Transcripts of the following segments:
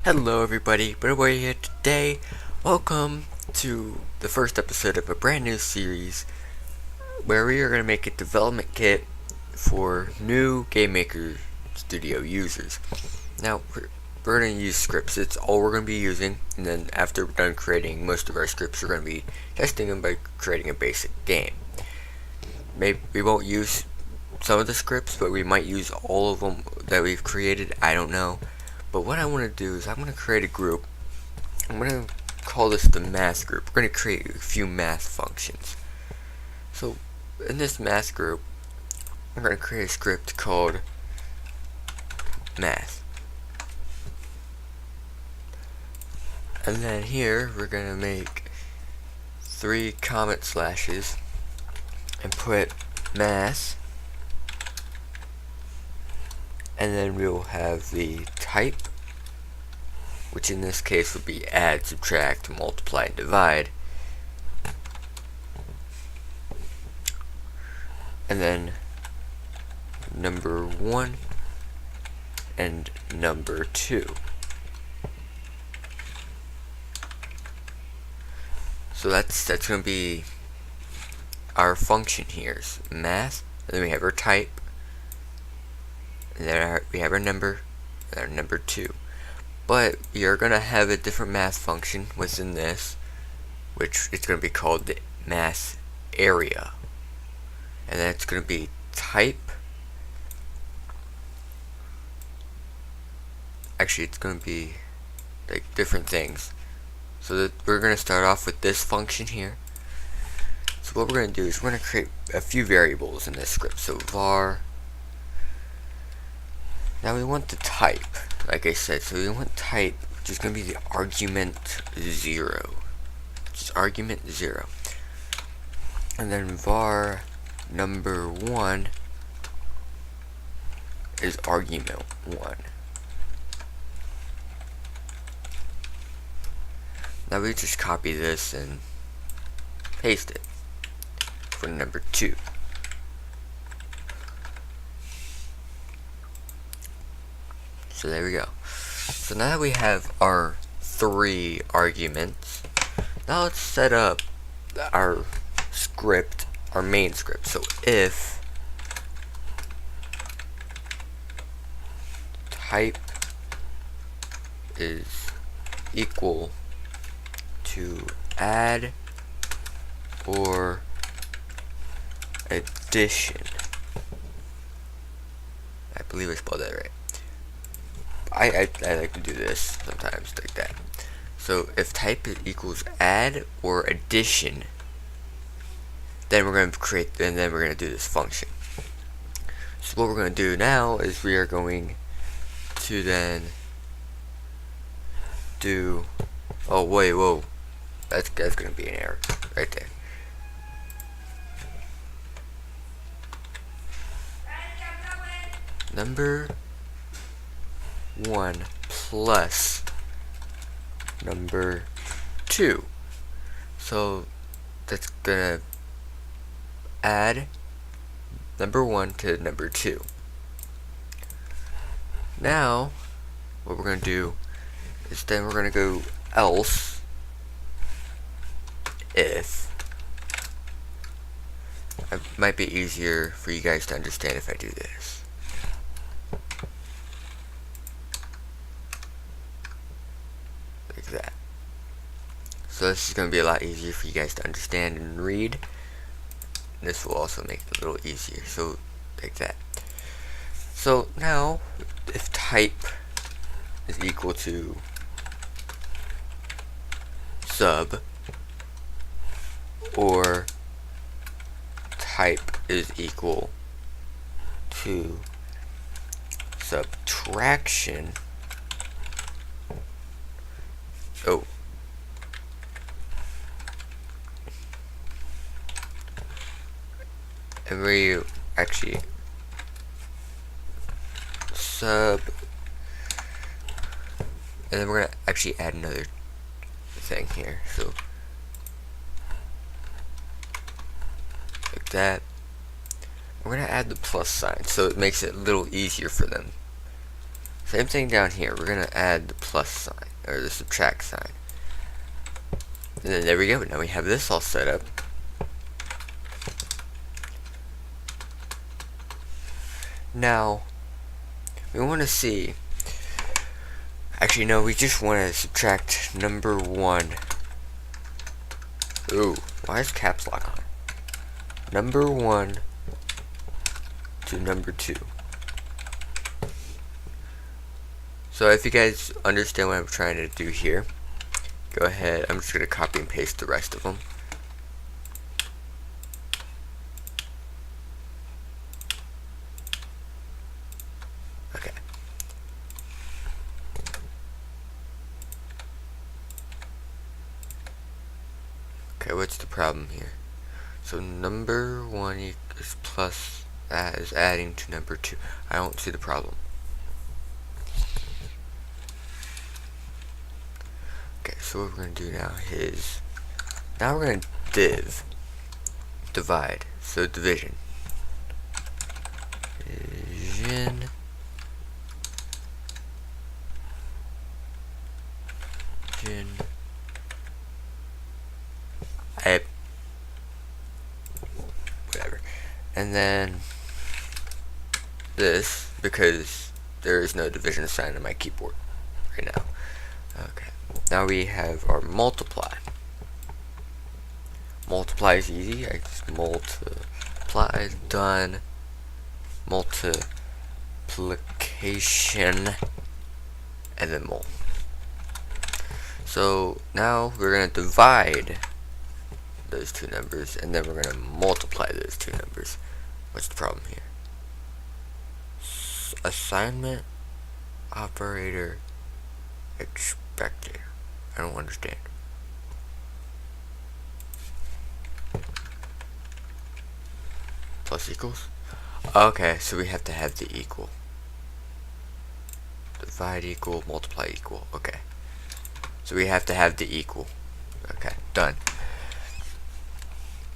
Hello everybody, Builderboy here today. Welcome to the first episode of a brand new series where we are going to make a development kit for new Game Maker Studio users. Now, we're going to use scripts. It's all we're going to be using, and then after we're done creating most of our scripts, we're going to be testing them by creating a basic game. Maybe we won't use some of the scripts, but we might use all of them that we've created. I don't know. But what I want to do is I'm going to create a group. I'm going to call this the math group. We're going to create a few math functions. So in this math group, I'm going to create a script called math. And then here we're going to make 3 comment slashes and put math. And then we'll have the type, which in this case would be add, subtract, multiply, and divide. And then number 1 and number 2. So that's going to be our function here. So math, and then we have our type, and then we have our number, and our number 2. But we are going to have a different math function within this, which it's going to be called the math area. And then it's going to be type. Actually, it's going to be like different things. So that we're going to start off with this function here. So what we're going to do is we're going to create a few variables in this script. So var. Now we want the type, like I said, so we want type, which is going to be the argument 0. Just argument 0. And then var number 1 is argument 1. Now we just copy this and paste it for number 2. So there we go. So now that we have our 3 arguments, now let's set up our script, our main script. So if type is equal to add or addition, I believe I spelled that right. I like to do this sometimes like that. So if type equals add or addition, then we're going to create, and then we're going to do this function. So what we're going to do now is we are going to then do, oh wait, whoa, that's going to be an error right there. Number 1 plus number 2. So that's gonna add number 1 to number 2. Now what we're gonna do is then we're gonna go else if. It might be easier for you guys to understand if I do this. That. So this is going to be a lot easier for you guys to understand and read. This will also make it a little easier. So like that. So now if type is equal to sub or type is equal to subtraction, oh, and we actually sub, and then we're gonna actually add another thing here. So like that. We're gonna add the plus sign so it makes it a little easier for them. Same thing down here. We're gonna add the plus sign, or the subtract sign. And then there we go. Now we have this all set up. Now, we want to see. Actually, no, we just want to subtract number 1. Ooh, why is caps lock on? Number 1 to number 2. So if you guys understand what I'm trying to do here, go ahead. I'm just going to copy and paste the rest of them. Okay. Okay, what's the problem here? So number 1 is plus is adding to number 2. I don't see the problem. Okay, so what we're going to do now is, now we're going to divide, so division. Division. Whatever. And then this, because there is no division sign on my keyboard right now. Okay. Now we have our multiply. Multiply is easy. I just multiply, done. Multiplication, and then mul. So now we're going to divide those two numbers, and then we're going to multiply those two numbers. What's the problem here? Assignment operator expected. I don't understand. Plus equals? Okay, so we have to have the equal. Divide equal, multiply equal. Okay. So we have to have the equal. Okay, done.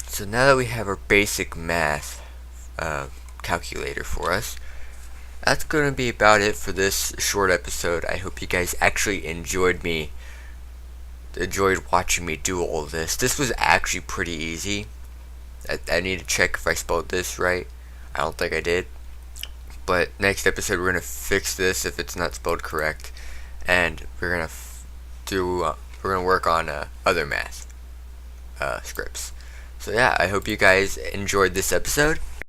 So now that we have our basic math calculator for us, that's going to be about it for this short episode. I hope you guys actually enjoyed watching me do all this. This was actually pretty easy. I need to check if I spelled this right. I don't think I did. But next episode we're going to fix this if it's not spelled correct. And we're going to work on other math scripts. So yeah, I hope you guys enjoyed this episode.